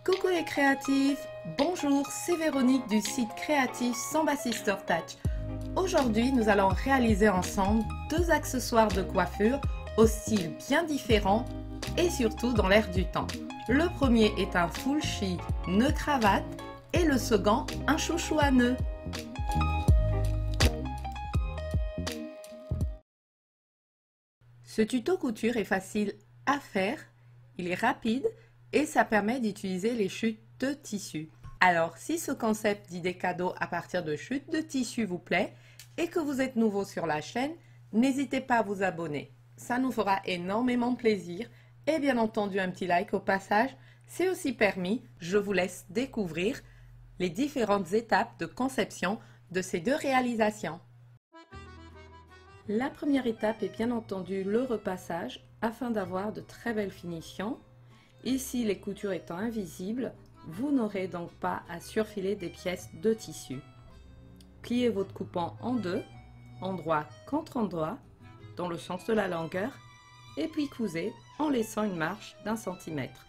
Coucou les créatifs, bonjour, c'est Véronique du site créatif Samba Sister Touch. Aujourd'hui, nous allons réaliser ensemble deux accessoires de coiffure au style bien différent et surtout dans l'air du temps. Le premier est un full chi nœud cravate et le second un chouchou à nœud. Ce tuto couture est facile à faire, il est rapide et ça permet d'utiliser les chutes de tissu. Alors si ce concept d'idée cadeau à partir de chutes de tissu vous plaît et que vous êtes nouveau sur la chaîne, n'hésitez pas à vous abonner. Ça nous fera énormément plaisir et bien entendu un petit like au passage, c'est aussi permis. Je vous laisse découvrir les différentes étapes de conception de ces deux réalisations. La première étape est bien entendu le repassage afin d'avoir de très belles finitions. Ici, les coutures étant invisibles, vous n'aurez donc pas à surfiler des pièces de tissu. Pliez votre coupon en deux, endroit contre endroit, dans le sens de la longueur, et puis cousez en laissant une marge d'1 centimètre.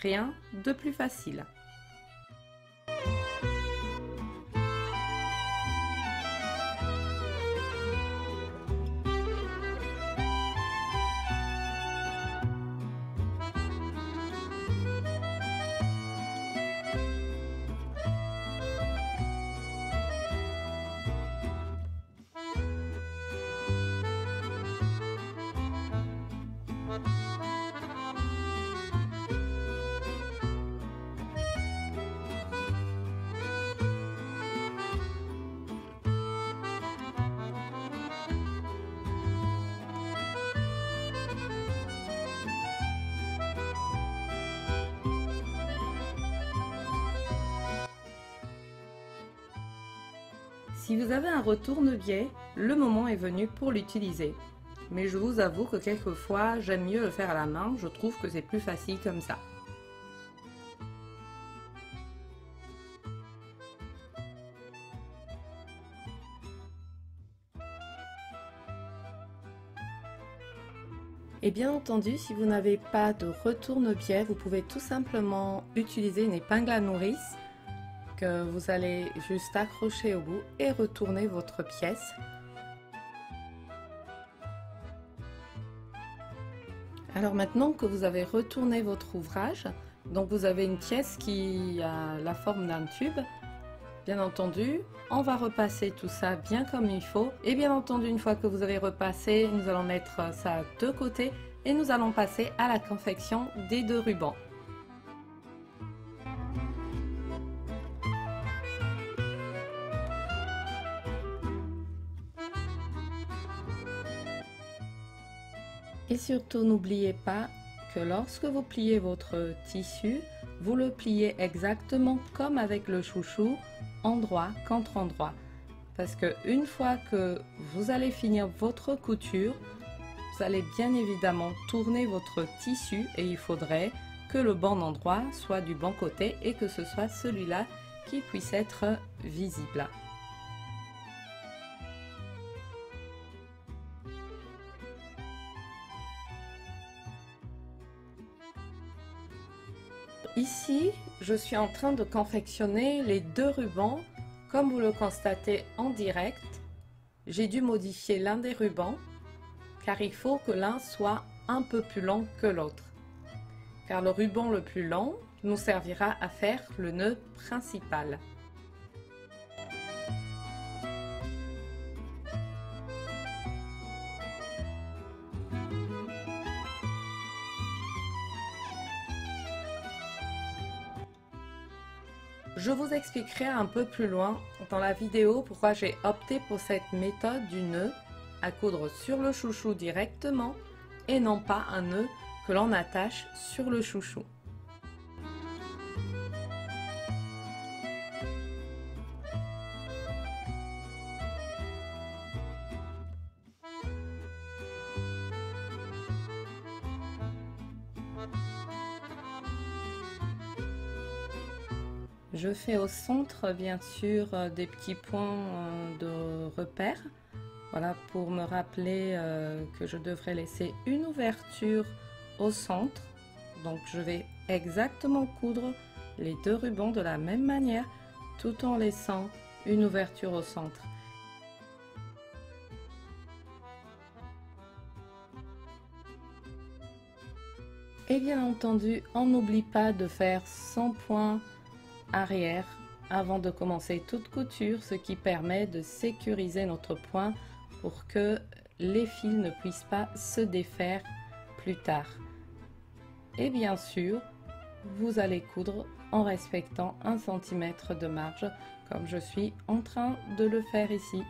Rien de plus facile. Si vous avez un retourne-biais, le moment est venu pour l'utiliser. Mais je vous avoue que quelquefois, j'aime mieux le faire à la main, je trouve que c'est plus facile comme ça. Et bien entendu, si vous n'avez pas de retourne-biais, vous pouvez tout simplement utiliser une épingle à nourrice que vous allez juste accrocher au bout et retourner votre pièce. Alors maintenant que vous avez retourné votre ouvrage, donc vous avez une pièce qui a la forme d'un tube. Bien entendu, on va repasser tout ça bien comme il faut. Et bien entendu, une fois que vous avez repassé, nous allons mettre ça de côté et nous allons passer à la confection des deux rubans. Et surtout, n'oubliez pas que lorsque vous pliez votre tissu, vous le pliez exactement comme avec le chouchou, endroit contre endroit. Parce que une fois que vous allez finir votre couture, vous allez bien évidemment tourner votre tissu et il faudrait que le bon endroit soit du bon côté et que ce soit celui-là qui puisse être visible. Ici, je suis en train de confectionner les deux rubans. Comme vous le constatez en direct, j'ai dû modifier l'un des rubans car il faut que l'un soit un peu plus long que l'autre. Car le ruban le plus long nous servira à faire le nœud principal. Je vous expliquerai un peu plus loin dans la vidéo pourquoi j'ai opté pour cette méthode du nœud à coudre sur le chouchou directement et non pas un nœud que l'on attache sur le chouchou. Je fais au centre bien sûr des petits points de repère, voilà, pour me rappeler que je devrais laisser une ouverture au centre. Donc je vais exactement coudre les deux rubans de la même manière, tout en laissant une ouverture au centre. Et bien entendu, on n'oublie pas de faire 100 points arrière avant de commencer toute couture, ce qui permet de sécuriser notre point pour que les fils ne puissent pas se défaire plus tard. Et bien sûr, vous allez coudre en respectant 1 cm de marge, comme je suis en train de le faire ici.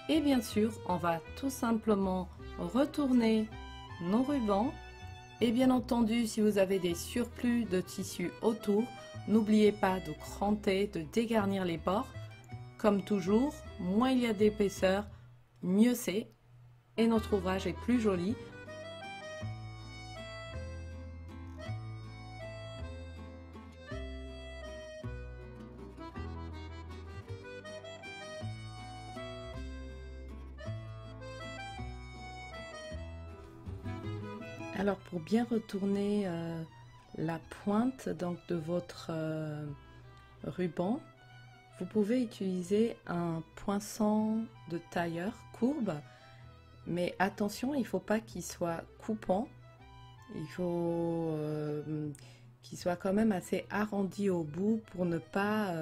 Et bien sûr, on va tout simplement retourner nos rubans. Et bien entendu, si vous avez des surplus de tissu autour, n'oubliez pas de cranter, de dégarnir les bords. Comme toujours, moins il y a d'épaisseur, mieux c'est. Et notre ouvrage est plus joli. Alors pour bien retourner la pointe donc de votre ruban, vous pouvez utiliser un poinçon de tailleur courbe, mais attention, il ne faut pas qu'il soit coupant, il faut qu'il soit quand même assez arrondi au bout pour ne pas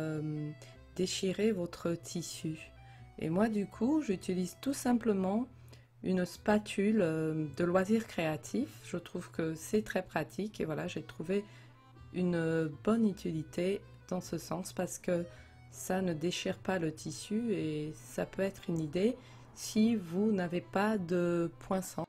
déchirer votre tissu. Et moi du coup, j'utilise tout simplement une spatule de loisirs créatifs. Je trouve que c'est très pratique et voilà, j'ai trouvé une bonne utilité dans ce sens parce que ça ne déchire pas le tissu et ça peut être une idée si vous n'avez pas de poinçon.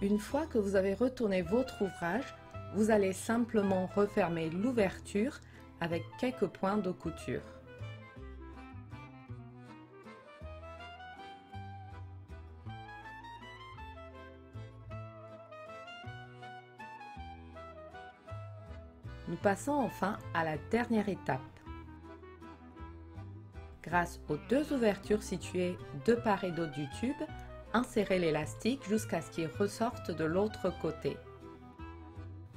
Une fois que vous avez retourné votre ouvrage, vous allez simplement refermer l'ouverture avec quelques points de couture. Nous passons enfin à la dernière étape. Grâce aux deux ouvertures situées de part et d'autre du tube, insérez l'élastique jusqu'à ce qu'il ressorte de l'autre côté.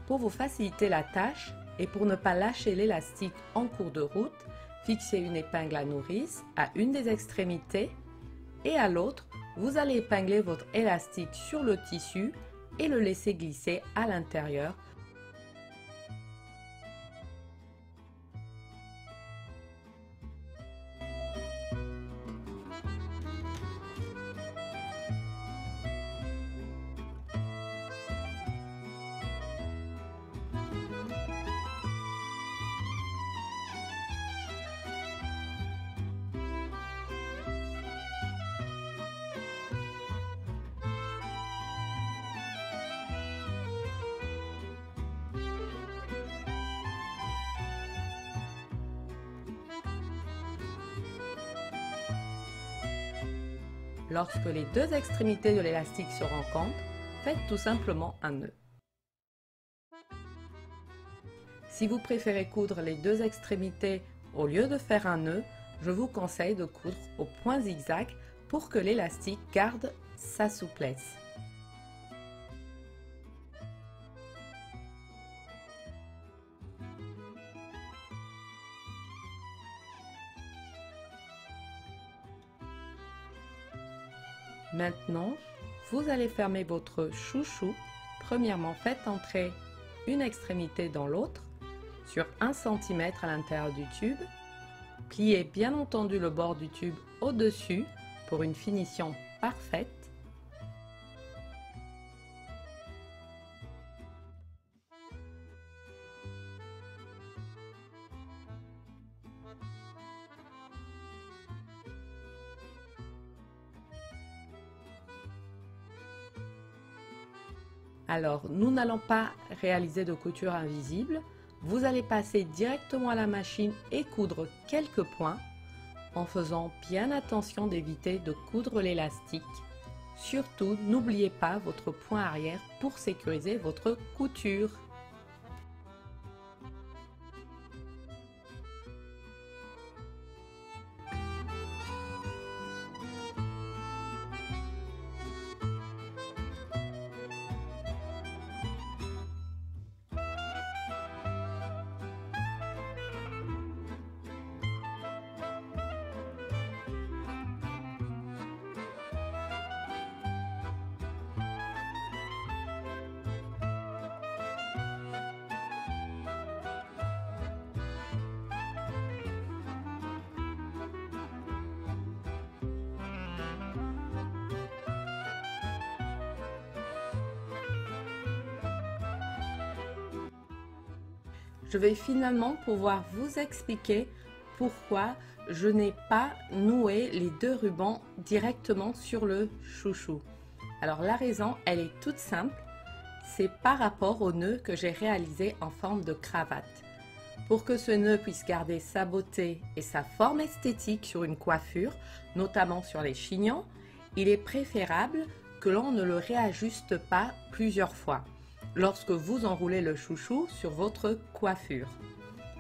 Pour vous faciliter la tâche et pour ne pas lâcher l'élastique en cours de route, fixez une épingle à nourrice à une des extrémités et à l'autre, vous allez épingler votre élastique sur le tissu et le laisser glisser à l'intérieur. Lorsque les deux extrémités de l'élastique se rencontrent, faites tout simplement un nœud. Si vous préférez coudre les deux extrémités au lieu de faire un nœud, je vous conseille de coudre au point zigzag pour que l'élastique garde sa souplesse. Maintenant, vous allez fermer votre chouchou. Premièrement, faites entrer une extrémité dans l'autre sur 1 cm à l'intérieur du tube. Pliez bien entendu le bord du tube au-dessus pour une finition parfaite. Alors, nous n'allons pas réaliser de couture invisible. Vous allez passer directement à la machine et coudre quelques points en faisant bien attention d'éviter de coudre l'élastique. Surtout, n'oubliez pas votre point arrière pour sécuriser votre couture. Je vais finalement pouvoir vous expliquer pourquoi je n'ai pas noué les 2 rubans directement sur le chouchou. Alors la raison, elle est toute simple, c'est par rapport au nœud que j'ai réalisé en forme de cravate. Pour que ce nœud puisse garder sa beauté et sa forme esthétique sur une coiffure, notamment sur les chignons, il est préférable que l'on ne le réajuste pas plusieurs fois lorsque vous enroulez le chouchou sur votre coiffure.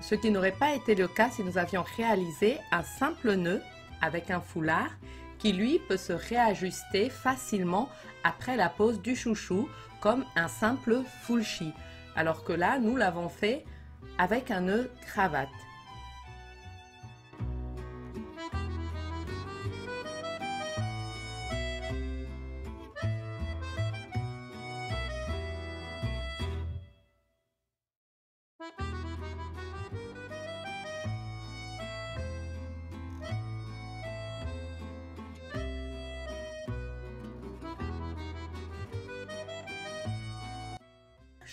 Ce qui n'aurait pas été le cas si nous avions réalisé un simple nœud avec un foulard qui lui peut se réajuster facilement après la pose du chouchou comme un simple fullshi. Alors que là, nous l'avons fait avec un nœud cravate.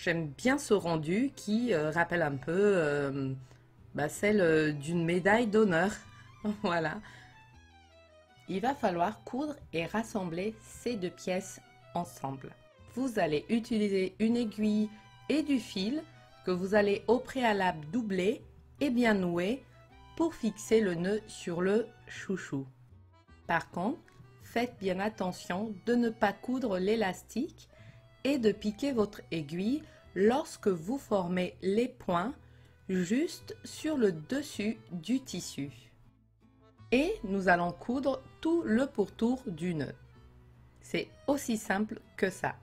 J'aime bien ce rendu qui rappelle un peu celle d'une médaille d'honneur. Voilà. Il va falloir coudre et rassembler ces 2 pièces ensemble. Vous allez utiliser une aiguille et du fil que vous allez au préalable doubler et bien nouer pour fixer le nœud sur le chouchou. Par contre, faites bien attention de ne pas coudre l'élastique et de piquer votre aiguille lorsque vous formez les points juste sur le dessus du tissu. Et nous allons coudre tout le pourtour du nœud. C'est aussi simple que ça.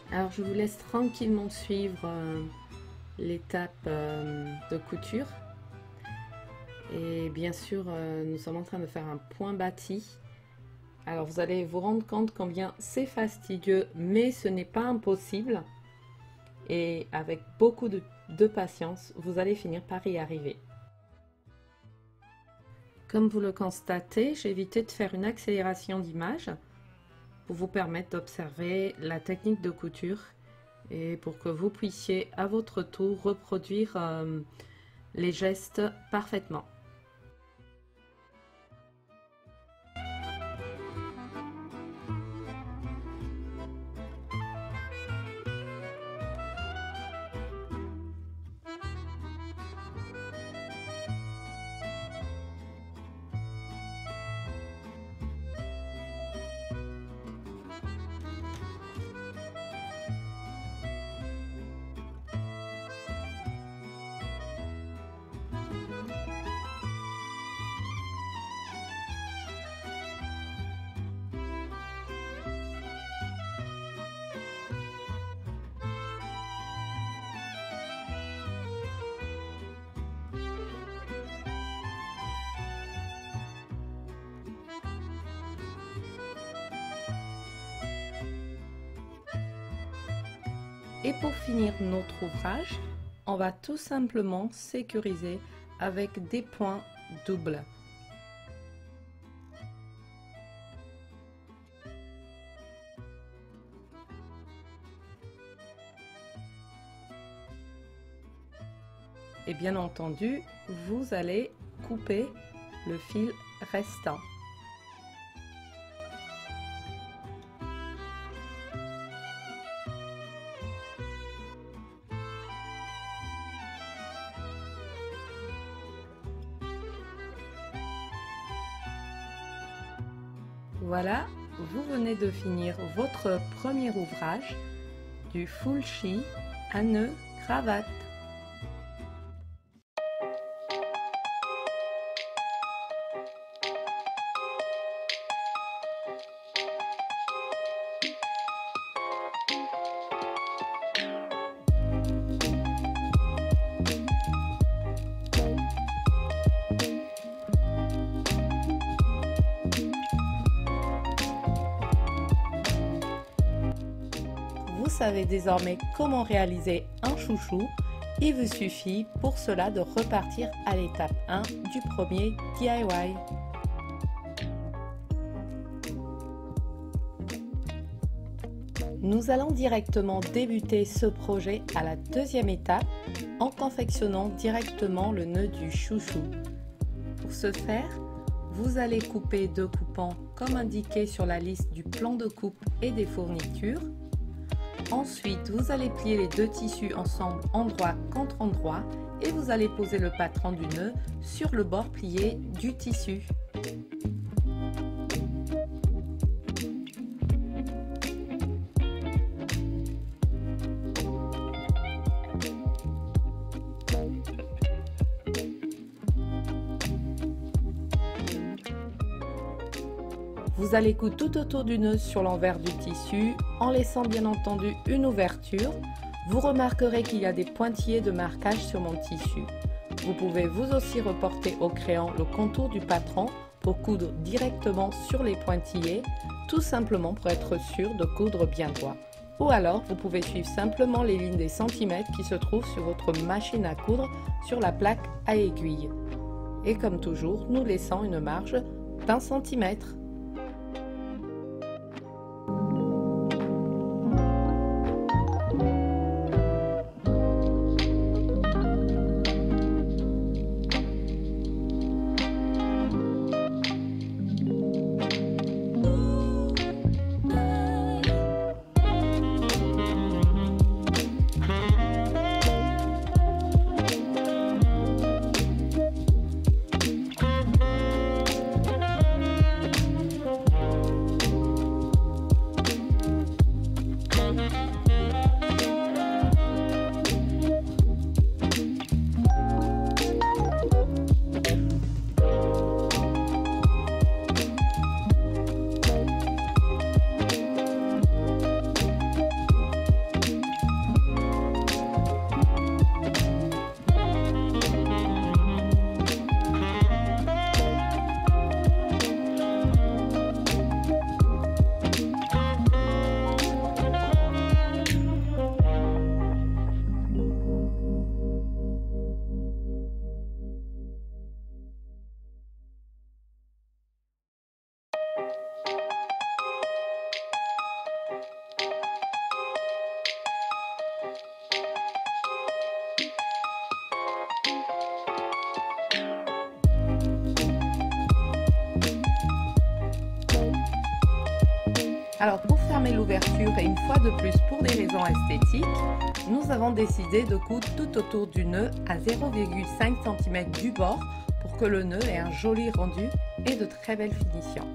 Alors je vous laisse tranquillement suivre l'étape de couture. Et bien sûr, nous sommes en train de faire un point bâti. Alors vous allez vous rendre compte combien c'est fastidieux, mais ce n'est pas impossible. Et avec beaucoup de patience, vous allez finir par y arriver. Comme vous le constatez, j'ai évité de faire une accélération d'image pour vous permettre d'observer la technique de couture et pour que vous puissiez à votre tour reproduire les gestes parfaitement. Et pour finir notre ouvrage, on va tout simplement sécuriser avec des points doubles. Et bien entendu, vous allez couper le fil restant. Voilà, vous venez de finir votre premier ouvrage du full-chi à nœud cravate. Vous savez désormais comment réaliser un chouchou. Il vous suffit pour cela de repartir à l'étape 1 du premier DIY. Nous allons directement débuter ce projet à la deuxième étape en confectionnant directement le nœud du chouchou. Pour ce faire, vous allez couper deux coupants comme indiqué sur la liste du plan de coupe et des fournitures. Ensuite, vous allez plier les deux tissus ensemble endroit contre endroit et vous allez poser le patron du nœud sur le bord plié du tissu. Vous allez coudre tout autour du nœud sur l'envers du tissu en laissant bien entendu une ouverture. Vous remarquerez qu'il y a des pointillés de marquage sur mon tissu. Vous pouvez vous aussi reporter au crayon le contour du patron pour coudre directement sur les pointillés, tout simplement pour être sûr de coudre bien droit. Ou alors vous pouvez suivre simplement les lignes des centimètres qui se trouvent sur votre machine à coudre sur la plaque à aiguille. Et comme toujours, nous laissons une marge d'1 centimètre. Alors pour fermer l'ouverture et une fois de plus pour des raisons esthétiques, nous avons décidé de coudre tout autour du nœud à 0,5 cm du bord pour que le nœud ait un joli rendu et de très belles finitions.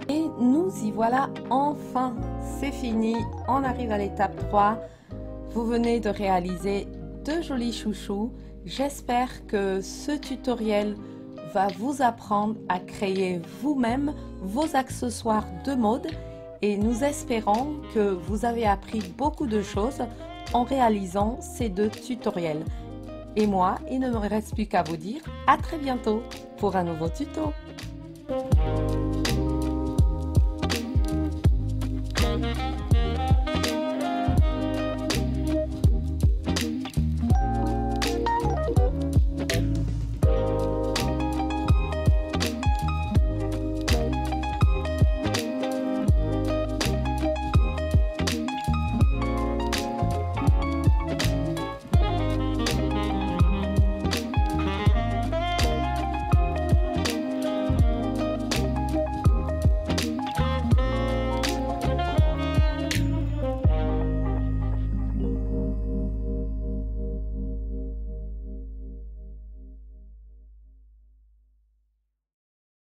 Et nous y voilà enfin, c'est fini, on arrive à l'étape 3. Vous venez de réaliser 2 jolis chouchous. J'espère que ce tutoriel va vous apprendre à créer vous-même vos accessoires de mode et nous espérons que vous avez appris beaucoup de choses en réalisant ces 2 tutoriels. Et moi, il ne me reste plus qu'à vous dire à très bientôt pour un nouveau tuto.